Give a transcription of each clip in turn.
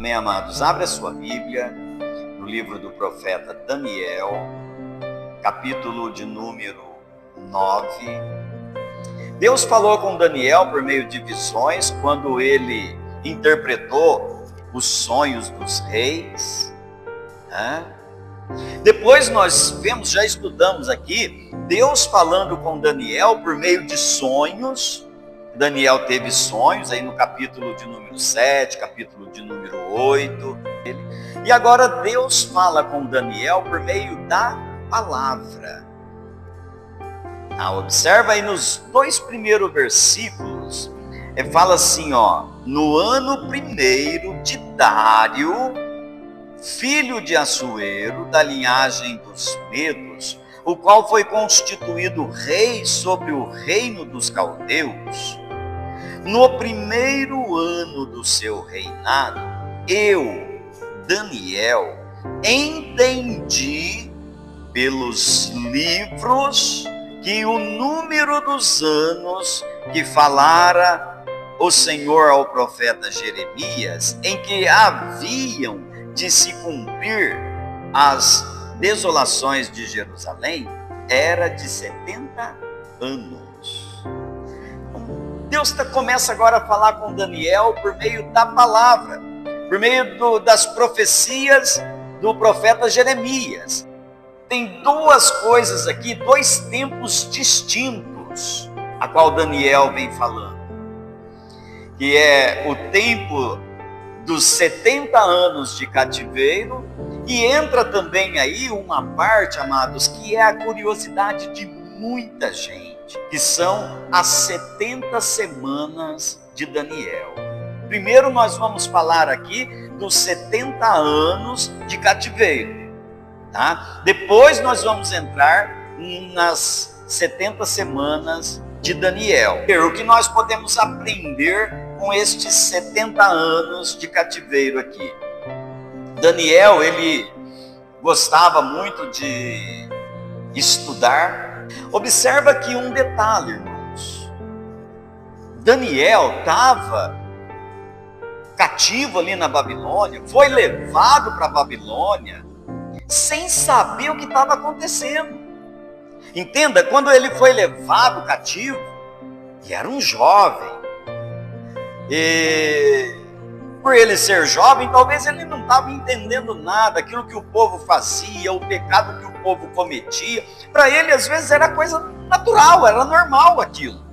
Amém, amados? Abre a sua Bíblia no livro do profeta Daniel, capítulo de número 9. Deus falou com Daniel por meio de visões, quando ele interpretou os sonhos dos reis. Depois nós vemos, já estudamos aqui, Deus falando com Daniel por meio de sonhos. Daniel teve sonhos aí no capítulo de número 7, capítulo de número 8. E agora Deus fala com Daniel por meio da palavra. Observa aí nos 2 primeiros versículos, fala assim, no ano 1º de Dário, filho de Assuero, da linhagem dos Medos, o qual foi constituído rei sobre o reino dos caldeus, no 1º ano do seu reinado, eu, Daniel, entendi pelos livros que o número dos anos que falara o Senhor ao profeta Jeremias, em que haviam de se cumprir as desolações de Jerusalém, era de 70 anos. Deus começa agora a falar com Daniel por meio da palavra, por meio das profecias do profeta Jeremias. Tem duas coisas aqui, 2 tempos distintos, a qual Daniel vem falando, que é o tempo dos 70 anos de cativeiro, e entra também aí uma parte, amados, que é a curiosidade de muita gente, que são as 70 semanas de Daniel. Primeiro nós vamos falar aqui dos 70 anos de cativeiro, tá? Depois nós vamos entrar nas 70 semanas de Daniel. O que nós podemos aprender com estes 70 anos de cativeiro aqui? Daniel, ele gostava muito de estudar. Observa aqui um detalhe, irmãos. Daniel estava cativo ali na Babilônia, foi levado para a Babilônia, sem saber o que estava acontecendo. Entenda, quando ele foi levado cativo, e era um jovem, e por ele ser jovem, talvez ele não estava entendendo nada, aquilo que o povo fazia, o pecado que o povo cometia. Para ele, às vezes, era coisa natural, era normal aquilo.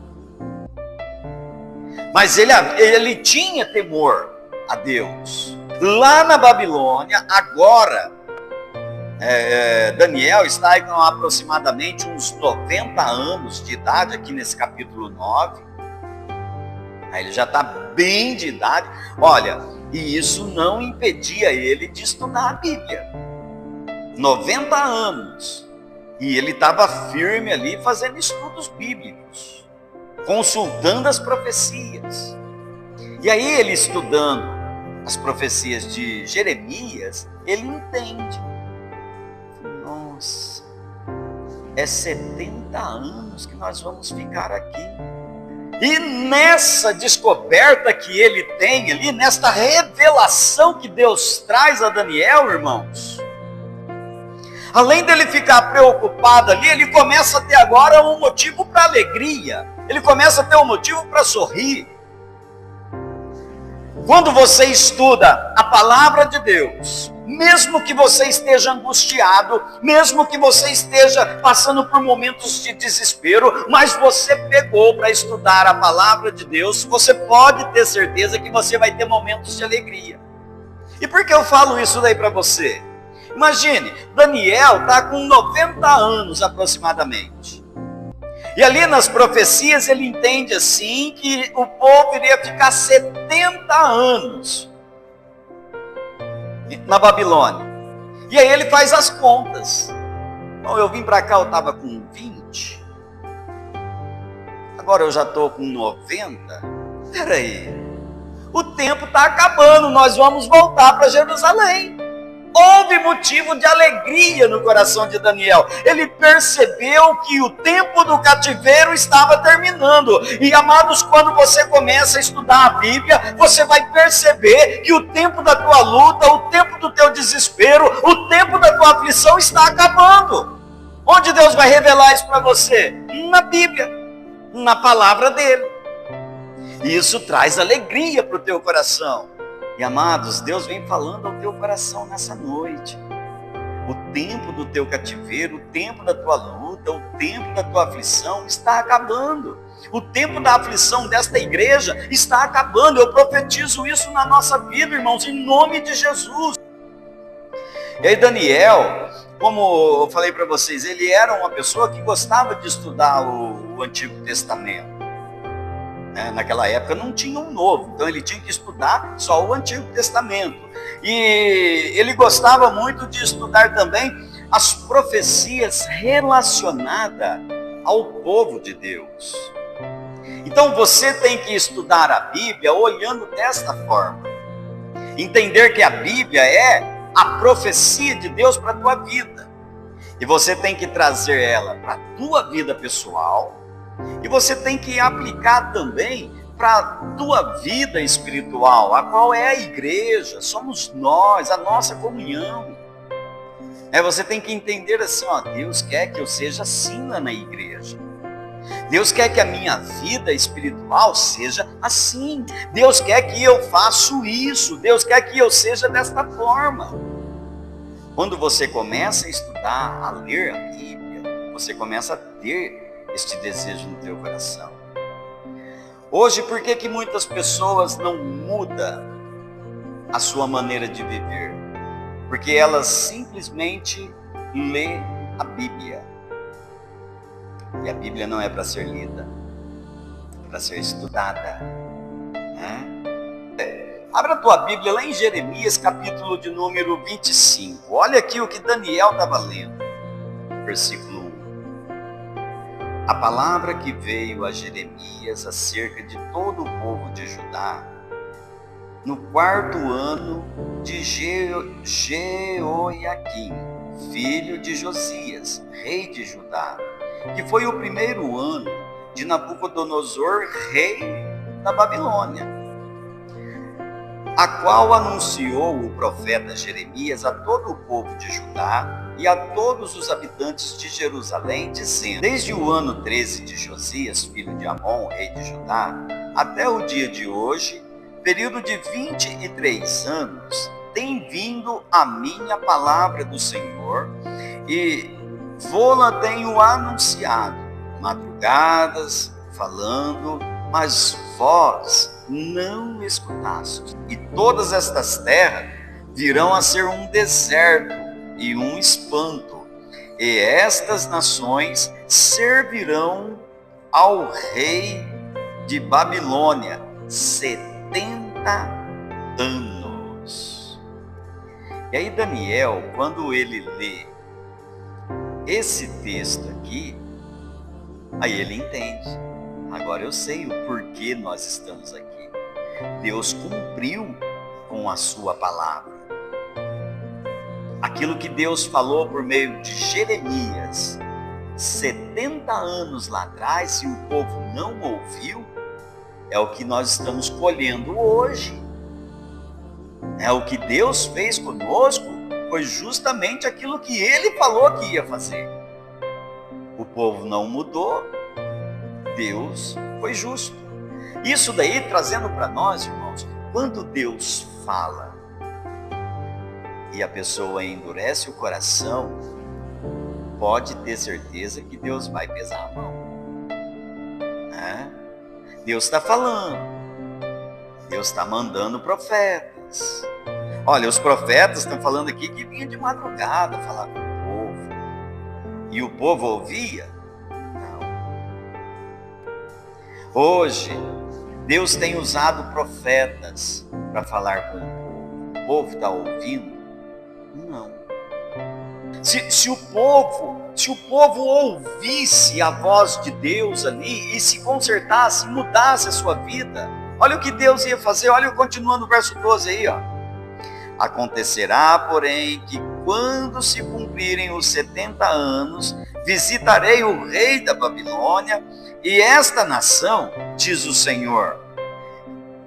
Mas ele tinha temor a Deus. Lá na Babilônia, agora, Daniel está aí com aproximadamente uns 90 anos de idade, aqui nesse capítulo 9. Aí ele já está bem de idade. Olha, e isso não impedia ele de estudar a Bíblia. 90 anos. E ele estava firme ali fazendo estudos bíblicos, consultando as profecias. E aí ele estudando as profecias de Jeremias, ele entende. Nossa, é 70 anos que nós vamos ficar aqui. E nessa descoberta que ele tem ali, nesta revelação que Deus traz a Daniel, irmãos, além dele ficar preocupado ali, ele começa a ter agora um motivo para alegria, ele começa a ter um motivo para sorrir. Quando você estuda a palavra de Deus, mesmo que você esteja angustiado, mesmo que você esteja passando por momentos de desespero, mas você pegou para estudar a palavra de Deus, você pode ter certeza que você vai ter momentos de alegria. E por que eu falo isso daí para você? Imagine, Daniel está com 90 anos aproximadamente. E ali nas profecias ele entende assim que o povo iria ficar 70 anos na Babilônia. E aí ele faz as contas. Bom, eu vim para cá, eu estava com 20. Agora eu já estou com 90. Espera aí. O tempo está acabando, nós vamos voltar para Jerusalém. Houve motivo de alegria no coração de Daniel. Ele percebeu que o tempo do cativeiro estava terminando. E amados, quando você começa a estudar a Bíblia, você vai perceber que o tempo da tua luta, o tempo do teu desespero, o tempo da tua aflição está acabando. Onde Deus vai revelar isso para você? Na Bíblia, na palavra dele. E isso traz alegria para o teu coração. E amados, Deus vem falando ao teu coração nessa noite. O tempo do teu cativeiro, o tempo da tua luta, o tempo da tua aflição está acabando. O tempo da aflição desta igreja está acabando. Eu profetizo isso na nossa vida, irmãos, em nome de Jesus. E aí Daniel, como eu falei para vocês, ele era uma pessoa que gostava de estudar o Antigo Testamento. Naquela época não tinha um novo, então ele tinha que estudar só o Antigo Testamento. E ele gostava muito de estudar também as profecias relacionadas ao povo de Deus. Então você tem que estudar a Bíblia olhando desta forma. Entender que a Bíblia é a profecia de Deus para a tua vida. E você tem que trazer ela para a tua vida pessoal. E você tem que aplicar também para a tua vida espiritual, a qual é a igreja, somos nós, a nossa comunhão. Você tem que entender assim, Deus quer que eu seja assim lá na igreja. Deus quer que a minha vida espiritual seja assim. Deus quer que eu faça isso. Deus quer que eu seja desta forma. Quando você começa a estudar, a ler a Bíblia, você começa a ter este desejo no teu coração. Hoje, por que muitas pessoas não mudam a sua maneira de viver? Porque elas simplesmente lêem a Bíblia. E a Bíblia não é para ser lida, é para ser estudada. Abra a tua Bíblia lá em Jeremias, capítulo de número 25. Olha aqui o que Daniel estava lendo. Versículo 1. A palavra que veio a Jeremias acerca de todo o povo de Judá, no 4º ano de Jeoiaquim, filho de Josias, rei de Judá, que foi o 1º ano de Nabucodonosor, rei da Babilônia, a qual anunciou o profeta Jeremias a todo o povo de Judá e a todos os habitantes de Jerusalém, dizendo: desde o ano 13 de Josias, filho de Amon, rei de Judá, até o dia de hoje, período de 23 anos, tem vindo a minha palavra do Senhor, e vô-la tenho anunciado, madrugadas, falando, mas vós não escutastes. E todas estas terras virão a ser um deserto e um espanto, e estas nações servirão ao rei de Babilônia 70 anos. E aí Daniel, quando ele lê esse texto aqui, aí ele entende. Agora eu sei o porquê nós estamos aqui. Deus cumpriu com a sua palavra. Aquilo que Deus falou por meio de Jeremias 70 anos lá atrás, e o povo não ouviu, é o que nós estamos colhendo hoje. O que Deus fez conosco foi justamente aquilo que Ele falou que ia fazer. O povo não mudou, Deus foi justo. Isso daí trazendo para nós, irmãos, quando Deus fala e a pessoa endurece o coração, pode ter certeza que Deus vai pesar a mão. Deus está falando, Deus está mandando profetas. Olha, os profetas estão falando aqui que vinha de madrugada falar com o povo. E o povo ouvia? Não. Hoje, Deus tem usado profetas para falar com o povo. O povo está ouvindo? Não. Se o povo ouvisse a voz de Deus ali e se consertasse, mudasse a sua vida, olha o que Deus ia fazer. Olha, continuando no verso 12 aí, ó. Acontecerá, porém, que quando se cumprirem os 70 anos, visitarei o rei da Babilônia e esta nação, diz o Senhor,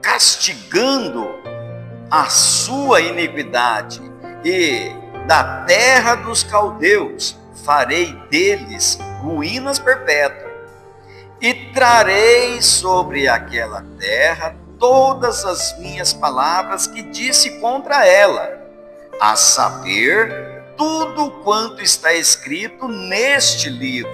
castigando a sua iniquidade, e da terra dos caldeus farei deles ruínas perpétuas, e trarei sobre aquela terra todas as minhas palavras que disse contra ela, a saber, tudo quanto está escrito neste livro,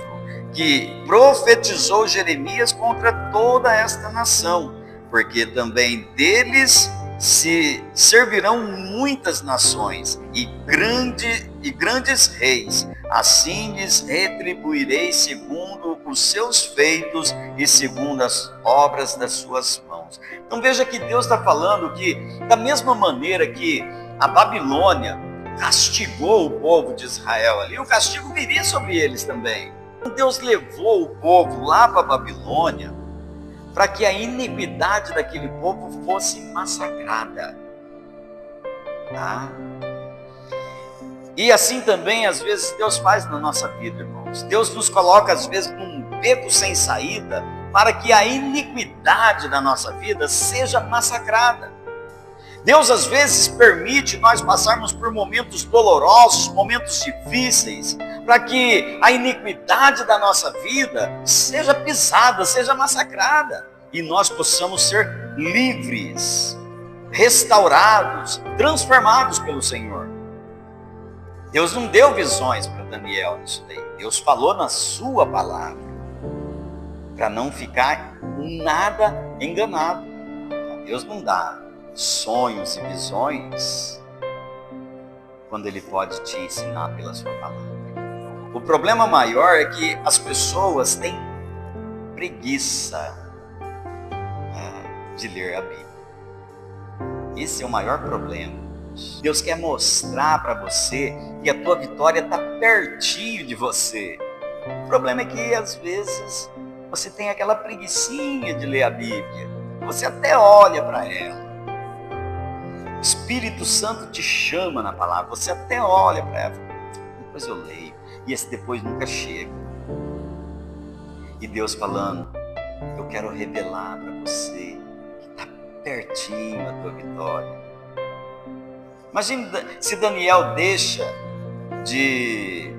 que profetizou Jeremias contra toda esta nação, porque também deles se servirão muitas nações e grandes reis. Assim lhes retribuirei segundo os seus feitos e segundo as obras das suas mãos. Então veja que Deus está falando que, da mesma maneira que a Babilônia castigou o povo de Israel ali, o castigo viria sobre eles também. Deus levou o povo lá para a Babilônia para que a iniquidade daquele povo fosse massacrada. Tá? E assim também, às vezes, Deus faz na nossa vida, irmãos. Deus nos coloca, às vezes, num beco sem saída, para que a iniquidade da nossa vida seja massacrada. Deus, às vezes, permite nós passarmos por momentos dolorosos, momentos difíceis, para que a iniquidade da nossa vida seja pisada, seja massacrada, e nós possamos ser livres, restaurados, transformados pelo Senhor. Deus não deu visões para Daniel nisso daí. Deus falou na sua palavra, para não ficar nada enganado. Deus não dá sonhos e visões quando Ele pode te ensinar pela sua palavra. O problema maior é que as pessoas têm preguiça de ler a Bíblia. Esse é o maior problema. Deus quer mostrar para você que a tua vitória está pertinho de você. O problema é que às vezes você tem aquela preguicinha de ler a Bíblia. Você até olha para ela. O Espírito Santo te chama na palavra. Você até olha para ela. Depois eu leio. E esse depois nunca chega. E Deus falando, eu quero revelar para você que está pertinho a tua vitória. Imagine se Daniel deixa de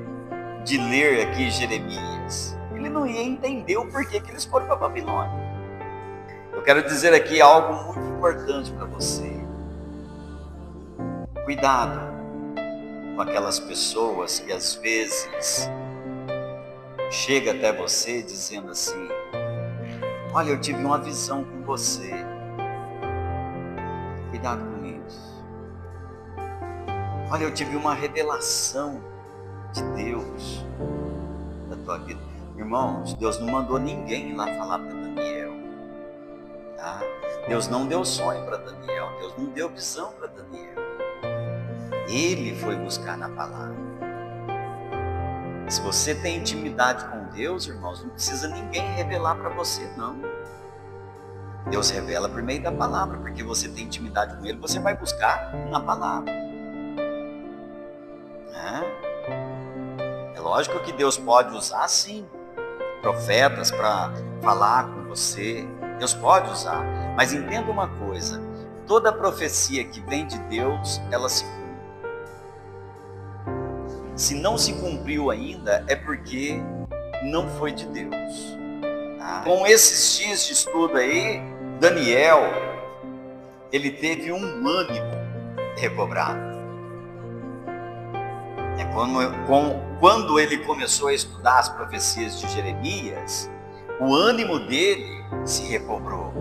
ler aqui Jeremias. Ele não ia entender o porquê que eles foram para a Babilônia. Eu quero dizer aqui algo muito importante para você. Cuidado com aquelas pessoas que às vezes chega até você dizendo assim, olha, eu tive uma visão com você. Cuidado com isso. Olha, eu tive uma revelação de Deus da tua vida. Irmãos, Deus não mandou ninguém lá falar para Daniel. Tá? Deus não deu sonho para Daniel. Deus não deu visão para Daniel. Ele foi buscar na palavra. Se você tem intimidade com Deus, irmãos, não precisa ninguém revelar para você, não. Deus revela por meio da palavra, porque você tem intimidade com Ele, você vai buscar na palavra. É lógico que Deus pode usar, sim, profetas para falar com você. Deus pode usar. Mas entenda uma coisa, toda profecia que vem de Deus, ela se cumpre. Se não se cumpriu ainda, é porque não foi de Deus. Tá? Com esses dias de estudo aí, Daniel, ele teve um ânimo recobrado. Quando ele começou a estudar as profecias de Jeremias, o ânimo dele se recobrou.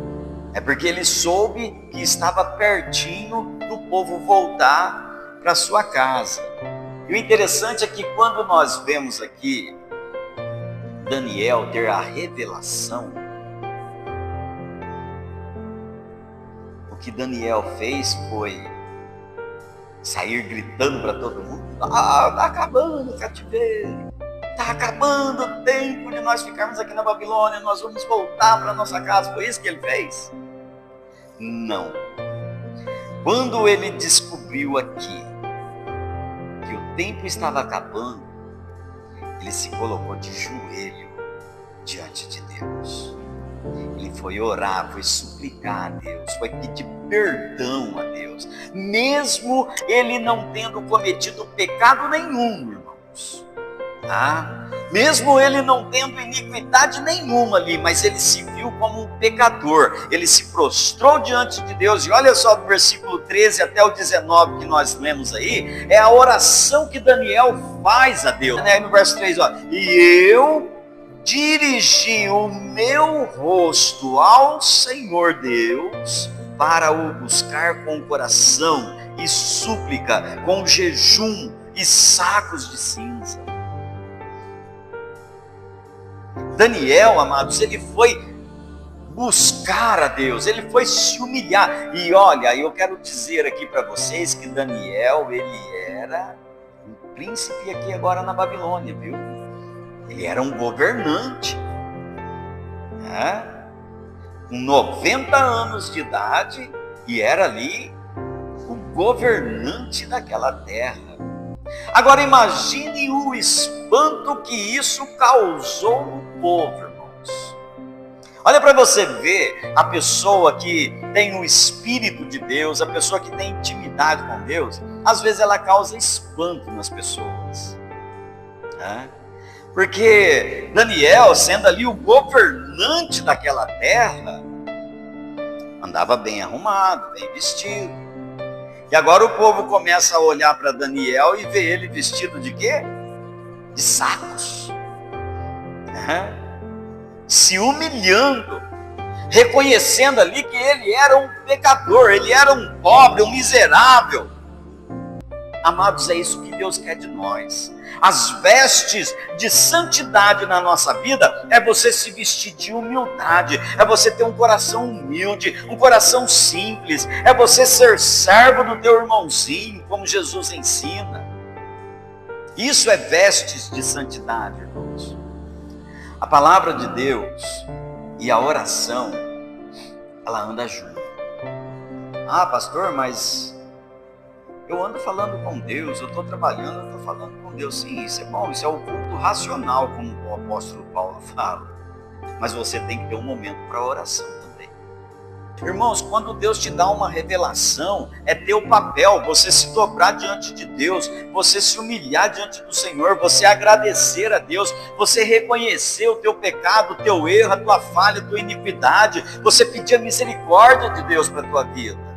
É porque ele soube que estava pertinho do povo voltar para sua casa. E o interessante é que quando nós vemos aqui Daniel ter a revelação, o que Daniel fez foi sair gritando para todo mundo, está acabando o cativeiro, está acabando o tempo de nós ficarmos aqui na Babilônia, nós vamos voltar para nossa casa. Foi isso que ele fez? Não. Quando ele descobriu aqui que o tempo estava acabando, ele se colocou de joelho diante de Deus. Ele foi orar, foi suplicar a Deus, foi pedir perdão a Deus, mesmo ele não tendo cometido pecado nenhum, irmãos. Tá? Mesmo ele não tendo iniquidade nenhuma ali, mas ele se viu como um pecador. Ele se prostrou diante de Deus. E olha só do versículo 13 até o 19 que nós lemos aí, é a oração que Daniel faz a Deus. Aí no verso 3, ó, e eu dirigi o meu rosto ao Senhor Deus para o buscar com coração e súplica, com jejum e sacos de cinza. Daniel, amados, ele foi buscar a Deus, ele foi se humilhar. E olha, eu quero dizer aqui para vocês que Daniel, ele era um príncipe aqui agora na Babilônia, viu? Ele era um governante, né? Com 90 anos de idade, e era ali o governante daquela terra. Agora imagine o espanto que isso causou no povo, irmãos. Olha para você ver, a pessoa que tem o Espírito de Deus, a pessoa que tem intimidade com Deus, às vezes ela causa espanto nas pessoas, né? Porque Daniel, sendo ali o governante daquela terra, andava bem arrumado, bem vestido. E agora o povo começa a olhar para Daniel e ver ele vestido de quê? De sacos. Se humilhando, reconhecendo ali que ele era um pecador, ele era um pobre, um miserável. Amados, é isso que Deus quer de nós. As vestes de santidade na nossa vida é você se vestir de humildade, é você ter um coração humilde, um coração simples, é você ser servo do teu irmãozinho, como Jesus ensina. Isso é vestes de santidade, irmãos. A palavra de Deus e a oração, ela anda junto. Ah, pastor, mas eu ando falando com Deus, eu estou trabalhando, eu estou falando com Deus. Sim, isso é bom, isso é o culto racional, como o apóstolo Paulo fala. Mas você tem que ter um momento para oração também. Irmãos, quando Deus te dá uma revelação, é teu papel você se dobrar diante de Deus, você se humilhar diante do Senhor, você agradecer a Deus, você reconhecer o teu pecado, o teu erro, a tua falha, a tua iniquidade, você pedir a misericórdia de Deus para a tua vida.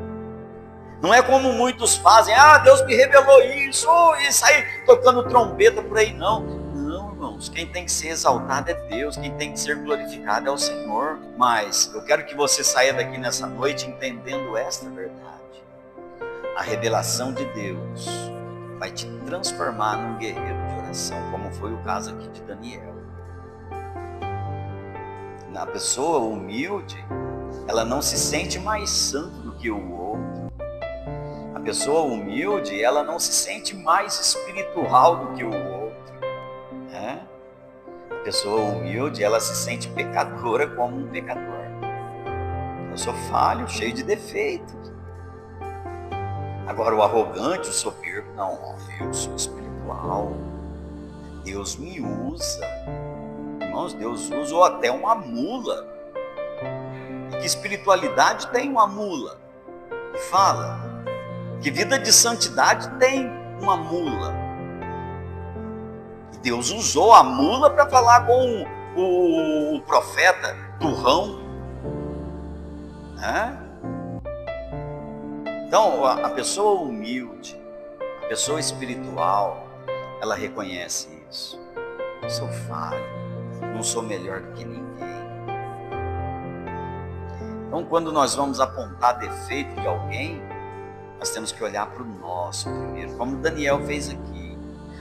Não é como muitos fazem, Deus me revelou isso, e sair tocando trombeta por aí, não. Não, irmãos, quem tem que ser exaltado é Deus, quem tem que ser glorificado é o Senhor. Mas eu quero que você saia daqui nessa noite entendendo esta verdade. A revelação de Deus vai te transformar num guerreiro de oração, como foi o caso aqui de Daniel. A pessoa humilde, ela não se sente mais santo do que o outro. A pessoa humilde, ela não se sente mais espiritual do que o outro, né? A pessoa humilde, ela se sente pecadora como um pecador. Eu sou falho, cheio de defeitos. Agora o arrogante, o soberbo, não, eu sou espiritual. Deus me usa. Irmãos, Deus usa ou até uma mula. E que espiritualidade tem uma mula? Fala. Que vida de santidade tem uma mula. E Deus usou a mula para falar com o profeta turrão. Né? Então, a pessoa humilde, a pessoa espiritual, ela reconhece isso. Eu sou falho, não sou melhor do que ninguém. Então, quando nós vamos apontar defeito de alguém, nós temos que olhar para o nosso primeiro, como Daniel fez aqui.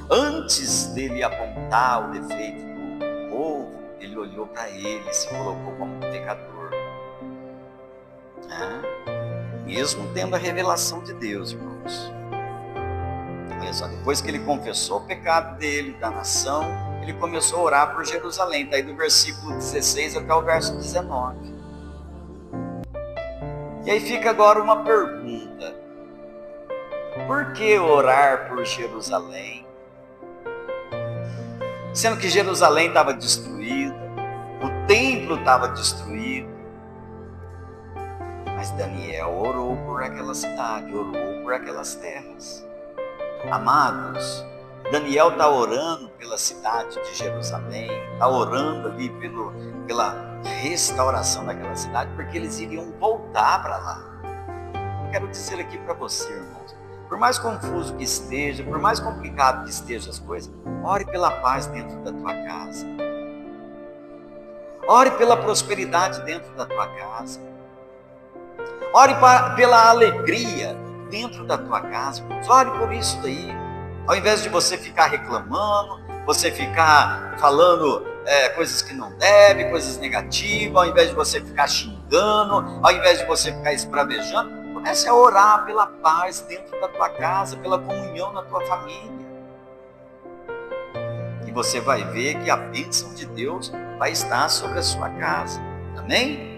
Antes dele apontar o defeito do povo, ele olhou para ele e se colocou como um pecador. Mesmo tendo a revelação de Deus, irmãos. Olha só, depois que ele confessou o pecado dele, da nação, ele começou a orar por Jerusalém. Daí do versículo 16 até o verso 19. E aí fica agora uma pergunta. Por que orar por Jerusalém? Sendo que Jerusalém estava destruída, o templo estava destruído. Mas Daniel orou por aquela cidade, orou por aquelas terras. Amados, Daniel está orando pela cidade de Jerusalém, está orando ali pela restauração daquela cidade, porque eles iriam voltar para lá. Eu quero dizer aqui para você, irmãos, por mais confuso que esteja, por mais complicado que estejam as coisas, ore pela paz dentro da tua casa. Ore pela prosperidade dentro da tua casa. Ore pela alegria dentro da tua casa. Ore por isso daí. Ao invés de você ficar reclamando, você ficar falando coisas que não deve, coisas negativas, ao invés de você ficar xingando, ao invés de você ficar esbravejando, comece a orar pela paz dentro da tua casa, pela comunhão na tua família. E você vai ver que a bênção de Deus vai estar sobre a sua casa. Amém?